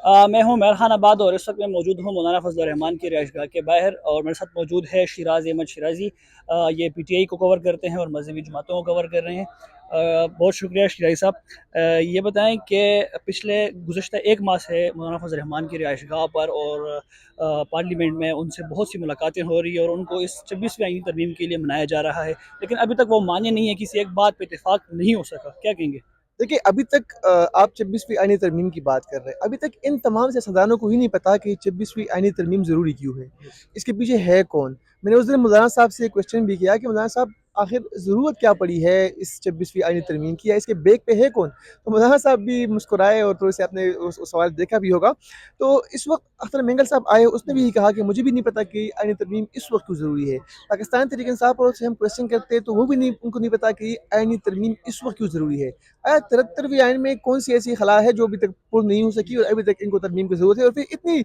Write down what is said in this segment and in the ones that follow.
मैं हूँ मेहर खान आबाद और इस वक्त मैं मौजूद हूँ मौलाना फजल रहमान की रिहाइश गाह के बाहर और मेरे साथ मौजूद है शिराज अहमद शिराजी। ये पीटीआई को कवर करते हैं और मजहबी जमातों को कवर कर रहे हैं। बहुत शुक्रिया शिराजी साहब। ये बताएं कि पिछले गुज़श्ता एक माह से मौलाना फजल रहमान की रिहाइश गाह पर और पार्लियामेंट में उनसे बहुत सी मुलाकातें हो रही है और उनको इस 26वीं आईनी तरमीम के लिए मनाया जा रहा है, लेकिन अभी तक वो माने नहीं है, किसी एक बात पर इतफाक़ नहीं हो सका। क्या कहेंगे? देखिए, अभी तक आप 26वीं आईनी तरमीम की बात कर रहे हैं। अभी तक इन तमाम सियासतदानों को ही नहीं पता कि 26वीं आईनी तरमीम ज़रूरी क्यों है, इसके पीछे है कौन। मैंने उस दिन मौलाना साहब से एक क्वेश्चन भी किया कि मौलाना साहब, आखिर ज़रूरत क्या पड़ी है इस 26वीं आईनी तरमीम की, या इसके बेग पे है कौन। तो मौलाना साहब भी मुस्कुराए और थोड़े से आपने उस सवाल देखा भी होगा। तो इस वक्त अख्तर मेंगल साहब आए, उसने भी यही कहा कि मुझे भी नहीं पता कि आईनी तरमीम इस वक्त क्यों ज़रूरी है। पाकिस्तान तहरीक इंसाफ और से हम क्वेश्चन करते हैं तो वो भी नहीं, उनको नहीं पता कि आईनी तरमीम इस वक्त क्यों ज़रूरी है। 73वीं आइन में कौन सी ऐसी खला है जो अभी तक पूर्ण नहीं हो सकी और अभी तक इनको तरमीम की ज़रूरत है। और फिर इतनी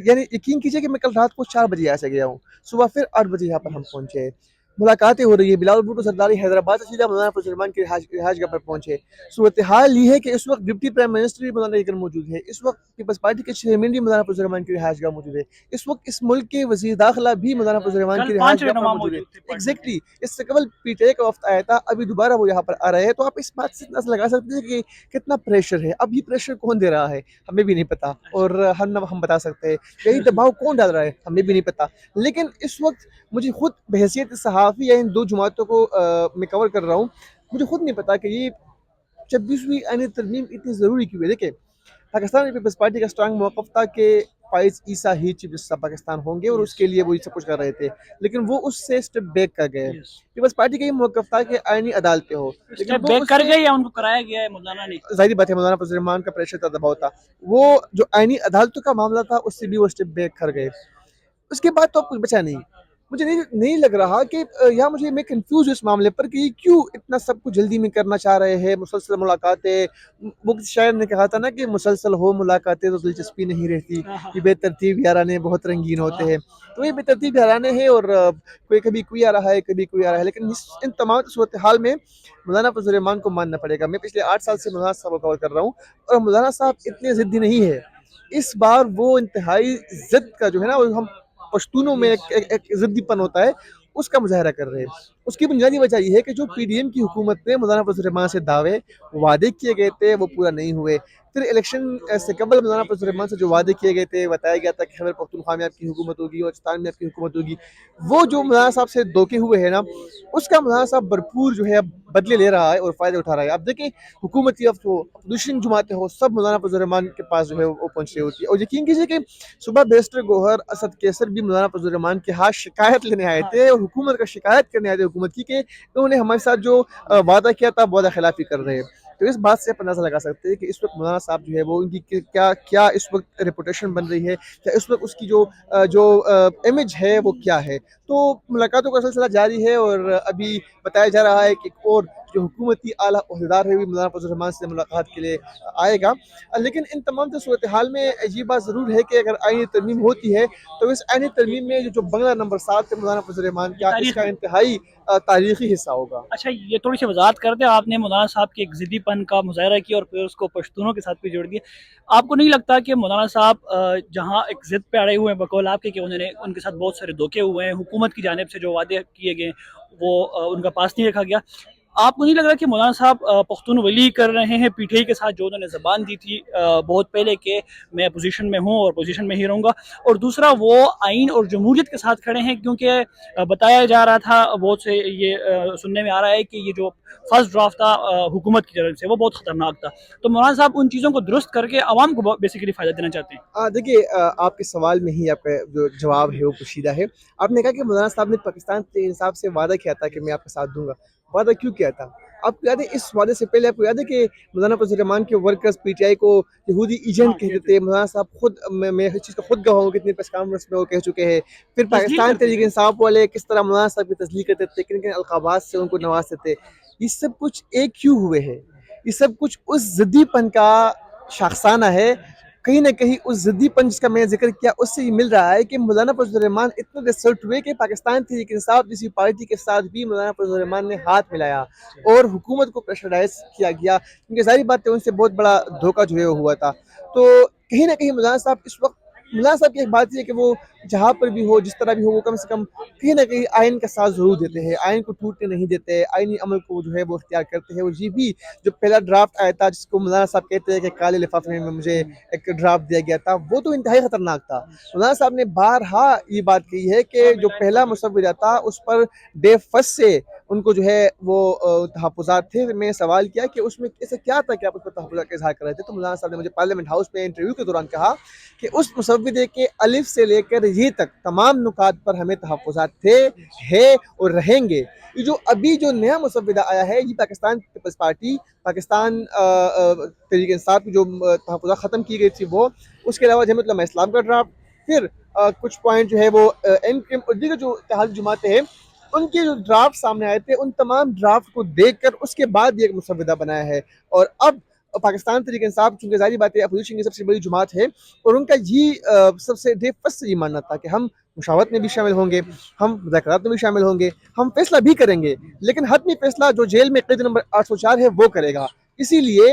यानी यकीन कीजिए कि मैं कल रात को 4 बजे यहाँ से गया हूँ, सुबह फिर 8 बजे यहाँ पर हम पहुँचे। मुलाकातें हो रही है, बिलावल भुट्टो सरदारी हैदराबाद से सीधा मौलाना फजल रहमान की रिहाइशगाह पर पहुँचे। सूरत हाल ये है कि इस वक्त डिप्टी प्राइम मिनिस्टर भी मौलाना के घर मौजूद है। इस वक्त पीपल्स पार्टी के चेयरमैन भी मौलाना फजल रहमान की रिहाइशगाह मौजूद है। इस वक्त इस मुल्क के वज़ीर दाखिला भी मौलाना फजल रहमान कल की 5 रिहाइशगाह पर रहनुमा मौजूद है। मौजूद थे पढ़ने के लिए। एग्जैक्टली, इससे कबल पीटीआई का वफ्द आया था, अभी दोबारा वो यहाँ पर आ रहे हैं। तो आप इस बात से अंदाज़ा लगा सकते हैं कि कितना प्रेशर है। अब ये प्रेशर कौन दे रहा है हमें भी नहीं पता, और हम बता सकते हैं यही दबाव कौन डाल रहा है हमें भी नहीं पता। लेकिन इस वक्त मुझे खुद बहैसियत सहाफ़ी या इन दो जमातों को मैं कवर कर रहा हूँ, मुझे खुद नहीं पता कि ये 26वीं आईनी तरमीम इतनी ज़रूरी क्यों है। देखिए, पाकिस्तान पीपल्स पार्टी का स्ट्रांग मौक़िफ़ था कि फ़ाइज़ ईसा ही चीफ जस्टिस ऑफ पाकिस्तान होंगे और उसके लिए वो ये सब कुछ कर रहे थे, लेकिन वो उससे स्टेप बैक कर गए। पीपल्स पार्टी का ये मौक़िफ़ था कि आईनी अदालतें हो, लेकिन स्टेप वो बैक कर उससे गए या उनको कराया गया है मौलाना ने? ज़ाहिर बात है मौलाना फजल रहमान का प्रेशर था, दबाव था। वो जो आईनी अदालतों का मामला था उससे भी वो स्टेप बैक कर गए। उसके बाद तो अब कुछ बचा नहीं। मुझे नहीं नहीं लग रहा कि यहाँ मुझे मैं कन्फ्यूज़ हूँ इस मामले पर कि क्यों इतना सब कुछ जल्दी में करना चाह रहे हैं। मुसलसल मुलाकातें, वो किसी शायर ने कहा था ना कि मुसलसल हो मुलाकातें तो दिलचस्पी नहीं रहती, ये बेतरतीब याराने बहुत रंगीन होते हैं। तो ये बेतरतीब याराने हैं और कोई कभी कोई आ रहा है, कभी कोई आ रहा है। लेकिन इन तमाम सूरत हाल में मौलाना फजल रहमान को मानना पड़ेगा। मैं पिछले 8 साल से मौलाना साहब को कवर कर रहा हूँ और मौलाना साहब इतने ज़िद्दी नहीं है। इस बार वो इंतहाई ज़िद का जो है ना, वो हम पश्तूनों में एक ज़िद्दीपन होता है, उसका मुज़ाहरा कर रहे हैं। उसकी बुनियादी वजह ये है कि जो पीडीएम की हुकूमत ने मौलाना फजल रहमान से वादे किए गए थे वो पूरा नहीं हुए। फिर इलेक्शन से कबल मौलाना फजल रहमान से जो वादे किए गए थे, बताया गया था कि खैबर पख्तूनख्वा में आपकी हुकूमत होगी, बलूचिस्तान में आपकी हुकूमत होगी। वो जो मौलाना साहब से धोखे हुए हैं ना, उसका मौलाना साहब भरपूर जो है अब बदले ले रहा है और फ़ायदे उठा रहा है। आप देखें, हुकूमती वफ़द हो, अपोजिशन जमातें हो, सब मौलाना फजल रहमान के पास जो है वो पहुँच रही होती है। और यकीन कीजिए कि सुबह बैरिस्टर गौहर असद कैसर भी मौलाना फजल रहमान के हाथ शिकायत लेने आए थे और हुकूमत का शिकायत करने आए थे हुकूमत की कि उन्होंने हमारे साथ जो वादा किया था वादा खिलाफी कर रहे हैं। तो इस बात से आप अंदाज़ा लगा सकते हैं कि इस वक्त मौलाना साहब जो है वो उनकी क्या क्या इस वक्त रेपुटेशन बन रही है, या इस वक्त उसकी जो इमेज है वो क्या है। तो मुलाकातों का सिलसिला जारी है और अभी बताया जा रहा है कि एक और जो हुकूमती आला ओहदेदार है भी मौलाना फजल रहमान से मुलाकात के लिए आएगा। लेकिन इन तमाम सूरत हाल में ये बात ज़रूर है कि अगर आईनी तरमीम होती है तो इस आईनी तरमीम में जो बंगला नंबर 7 है मौलाना फजल रहमान ये का, इसका तारीखी। इंतहाई तारीखी हिस्सा होगा। अच्छा, ये थोड़ी सी वजाहत कर दें। आपने मौलाना साहब के एक ज़िद्दीपन का मुज़ाहरा किया और फिर उसको पश्तूनों के साथ भी जोड़ दिया। आपको नहीं लगता कि मौलाना साहब जहाँ एक ज़िद पे अड़े हुए हैं बकौल आपके, कि उन्होंने उनके साथ बहुत सारे धोखे हुए हैं, हुकूमत की जानिब से जो वादे किए गए वो उनका पास नहीं रखा गया। आपको नहीं लग रहा कि मौलाना साहब पख्तून वली कर रहे हैं पीटीआई के साथ, जो उन्होंने ज़बान दी थी बहुत पहले कि मैं पोजीशन में हूँ और पोजीशन में ही रहूँगा, और दूसरा वो आइन और जमहूरियत के साथ खड़े हैं, क्योंकि बताया जा रहा था बहुत से, ये सुनने में आ रहा है कि ये जो फर्स्ट ड्राफ्ट था हुकूमत की तरफ से वो बहुत ख़तरनाक था। तो मौलाना साहब उन चीज़ों को दुरुस्त करके आवाम को बेसिकली फ़ायदा देना चाहते हैं। देखिए, आपके सवाल में ही आपका जो जवाब है वो पोशीदा है। आपने कहा कि मौलाना साहब ने पाकिस्तान के इंसाफ से वादा किया था कि मैं आपका साथ दूंगा। वादा क्यों किया था? आपको याद है, इस वादे से पहले आपको याद है कि मौलाना फजल रहमान के वर्कर्स पीटीआई को यहूदी एजेंट हाँ, कहते कहते थे। मौलाना साहब खुद, मैं इस चीज़ का खुद गवाह हूँ, कितने प्रेस कॉन्फ्रेंस में वो कह चुके हैं। फिर तस्लील पाकिस्तान करते तहरीक थे। इंसाफ वाले किस तरह मौलाना साहब की तस्लील करते थे, किन किन अलकाबात से उनको नवाजते थे। ये सब कुछ एक क्यों हुए हैं? ये सब कुछ उस ज़िद्दीपन का शाखसाना है। कहीं न कहीं उस ज़िद्दीपन जिसका मैंने ज़िक्र किया उससे ये मिल रहा है कि मौलाना फजल रहमान इतने रिसल्ट हुए कि पाकिस्तान तहरीक इंसाफ जैसी पार्टी के साथ भी मौलाना फजल रहमान ने हाथ मिलाया और हुकूमत को प्रेशराइज़ किया गया, क्योंकि ज़ाहिर बात है उनसे बहुत बड़ा धोखा जो है वो हुआ था। तो कहीं ना कहीं मौलाना साहब इस वक्त, मौलाना साहब की एक बात ये है कि वो जहाँ पर भी हो, जिस तरह भी हो, वो कम से कम कहीं ना कहीं आइन का साथ ज़रूर देते हैं, आइन को टूटने नहीं देते, आइनी अमल को जो है वो इख्तियार करते हैं। और ये भी जो पहला ड्राफ्ट आया था, जिसको मौलाना साहब कहते हैं कि काले लिफाफे में मुझे एक ड्राफ्ट दिया गया था, वो तो इंतहाई ख़तरनाक था। मौलाना साहब ने बारहा ये बात कही है कि जो पहला मुसव्विदा था उस पर डे फर्स्ट से उनको जो है वो तहफ़्फ़ुज़ात थे। मैंने सवाल किया कि उसमें ऐसा क्या था कि आप उस पर तहफ़्फ़ुज़ात का इज़हार कर रहे थे, तो मौलाना साहब ने मुझे पार्लियामेंट हाउस में इंटरव्यू के दौरान कहा कि उस मुसव्विदे के अलिफ से लेकर ये तक तमाम नुकात पर हमें तहफ़्फ़ुज़ात थे, है और रहेंगे। ये जो अभी जो नया मुसव्विदा आया है, ये पाकिस्तान पीपल्स पार्टी, पाकिस्तान तहरीक इंसाफ की जो तहफ़्फ़ुज़ात ख़त्म की गई थी वो, उसके अलावा जमीयत उलमा इस्लाम का ड्राफ्ट, फिर कुछ पॉइंट जो है वो एमक्यूएम और दीगर जो इत्तेहादी जमातें हैं उनके जो ड्राफ्ट सामने आए थे, उन तमाम ड्राफ्ट को देखकर उसके बाद ये एक मुसव्विदा बनाया है। और अब पाकिस्तान तहरीक इंसाफ, चूँकि ज़ाहिर बात है अपोजिशन की सबसे बड़ी जमात है, और उनका ये सबसे डे फर्स्ट से ये मानना था कि हम मुशावरत में भी शामिल होंगे, हम मुज़ाकरात में भी शामिल होंगे, हम फैसला भी करेंगे, लेकिन हतमी फैसला जो जेल में कैदी नंबर 804 है वो करेगा। इसीलिए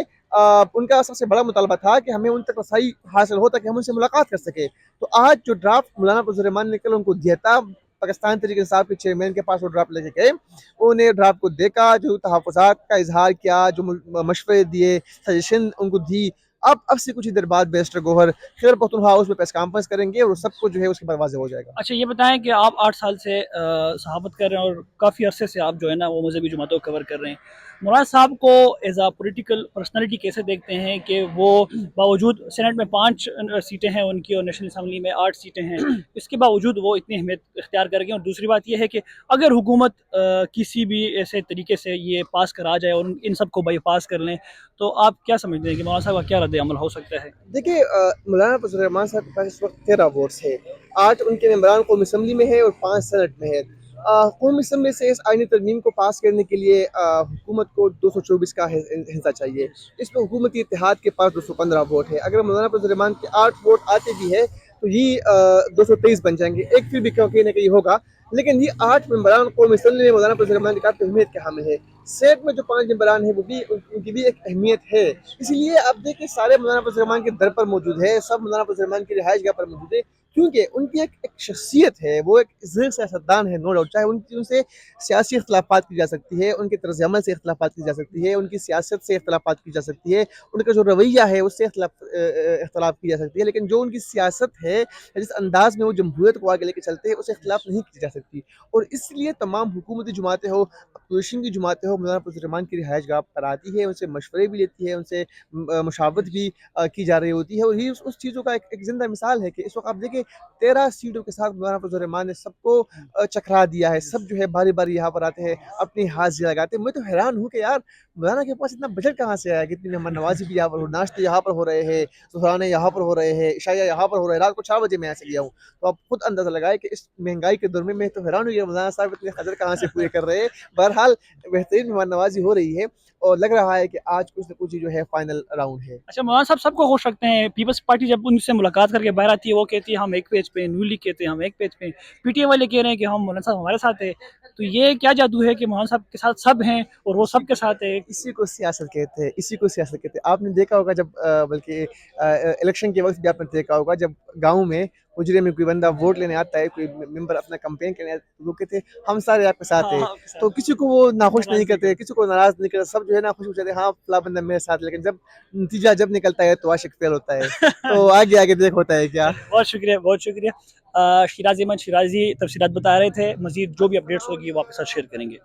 उनका सबसे बड़ा मुतालबा था कि हमें उन तक रसाई हासिल हो ताकि हम उनसे मुलाकात कर सकें। तो आज जो ड्राफ्ट मौलाना फजल रहमान ने कल उनको दिया था, पाकिस्तान तहरीक इंसाफ के चेयरमैन के पास वो ड्राफ्ट लेके गए, उन्होंने ड्राफ्ट को देखा, जो तहफ़्फ़ुज़ात का इजहार किया, जो मशवरे दिए, सजेशन उनको दी। अब से कुछ ही देर बाद बैरिस्टर गौहर खैबर पख्तूनख्वा हाउस में प्रेस कॉन्फ्रेंस करेंगे और सब कुछ जो है उसके बाद वाज़ेह हो जाएगा। अच्छा, ये बताएं कि आप 8 साल से सहाफ़त कर रहे हैं और काफ़ी अरसे से आप जो है ना वो मज़हबी जमातों को कवर कर रहे हैं। मौलाना साहब को एज़ अ पॉलिटिकल पर्सनैलिटी कैसे देखते हैं कि वो बावजूद सेनेट में 5 सीटें हैं उनकी और नेशनल असम्बली में 8 सीटें हैं, इसके बावजूद वो इतनी अहमियत इख्तियार कर गए। और दूसरी बात ये है कि अगर हुकूमत किसी भी ऐसे तरीके से ये पास करा जाए और इन सब को बाईपास कर लें, तो आप क्या समझते हैं कि मौलाना साहब का क्या रद्द-ए-अमल हो सकता है? देखिए, मौलाना फजल रहमान साहब के पास इस वक्त 13 वोट्स है, 8 उनके मेंबरान कौमी असम्बली में है और 5 सेनेट में है। कौमी असम्बली से इस आइनी तरमीम को पास करने के लिए हुकूमत को 224 का हिस्सा चाहिए। इसमें हुकूमती इत्तेहाद के पास 215 वोट है। अगर मौलाना फजल रहमान के 8 वोट आते भी है तो ये 223 बन जाएंगे, एक फिर भी कहीं ना कहीं होगा। लेकिन ये 8 मेंबरान कौमी असम्बली में मौलाना फजल रहमान की काफ़ी अहमियत के हामिल है। सेनेट में जो 5 मेंबरान हैं वो भी उनकी भी एक अहमियत है। इसीलिए आप देखिए सारे मौलाना फजल रहमान के दर पर मौजूद है, सब मौलाना फजल रहमान की रिहाइश गाह पर मौजूद है, क्योंकि उनकी एक शख्सियत है, वो एक सियासतदान है, नो डाउट। चाहे उनसे सियासी इख्तलाफात की जा सकती है, उनके तर्ज अमल से इख्तलाफात की जा सकती है, उनकी सियासत से इख्तलाफात की जा सकती है, उनका जो रवैया है उससे इख्तलाफ की जा सकती है, लेकिन जो उनकी सियासत है, जिस अंदाज में वो जमहूरियत को आगे लेके चलते हैं, उससे इख्तलाफ नहीं की जा सकती। और इसलिए तमाम हुकूमती जमातें हो, अपोजिशन की जमातें हो, मौलाना फजल रहमान की रिहाइश गाह पर आती है, उनसे मशवरे भी लेती है, उनसे मुशावरत भी की जा रही होती है। और ये उस चीज़ों का एक ज़िंदा मिसाल है कि इस वक्त आप देखिए 13 सीटों के साथ मौलाना फजल रहमान ने सबको चकरा दिया है। सब जो है बारी बारी यहाँ पर आते हैं, अपनी हाजिरी लगाते हैं। मैं तो हैरान हूँ कि यार मौलाना के पास इतना बजट कहाँ से आया कि इतनी मेहमान नवाजी भी यहाँ पर हो, नाश्ते यहाँ पर हो रहे हैं, सुहराने यहाँ पर हो रहे हैं, इशाया यहाँ पर हो रहे हैं। रात को 4 बजे मैं यहाँ से गया हूँ, तो आप खुद अंदाजा लगाए कि इस महंगाई के दौर में मैं तो हैरान हूँ कि मौलाना साहब इतने खर्च कहाँ से पूरे कर रहे हैं। बहरहाल बेहतरीन मेहमान नवाजी हो रही है और लग रहा है कि आज कुछ न कुछ जो है फाइनल राउंड है। अच्छा, मौलाना साहब सबको खुश रखते हैं। पीपल्स पार्टी जब उनसे मुलाकात करके बाहर आती है वो कहती है हम एक पेज पे, नून लीग कहते हैं हम एक पेज पे, पीटीआई वाले कह रहे हैं कि हम मौलाना साहब हमारे साथ है। तो ये क्या जादू है कि मौलाना साहब के साथ सब हैं और वो सब के साथ है? इसी को सियासत कहते हैं, इसी को सियासत कहते हैं। आपने देखा होगा जब बल्कि इलेक्शन के वक्त भी आपने देखा होगा, जब गाँव में हुजरे में कोई बंदा वोट लेने आता है, कोई मेंबर अपना कैंपेन करने आता है, तो वो कहते हैं हम सारे आपके साथ हाँ हैं। हाँ, आपके साथ तो किसी को वो नाखुश नहीं नाराज नहीं करते, करते। किसी को नाराज नहीं करते, सब जो है ना खुश हो जाते हैं, हाँ फला बंदा मेरे साथ। लेकिन जब नतीजा जब निकलता है तो आशिक फेल होता है। तो आगे आगे देख होता है क्या। बहुत शुक्रिया, बहुत शुक्रिया। शिराज़ी अहमद शिराज़ी तफसीलात बता रहे थे। मज़ीद जो भी अपडेट्स होगी वो आपके साथ शेयर करेंगे।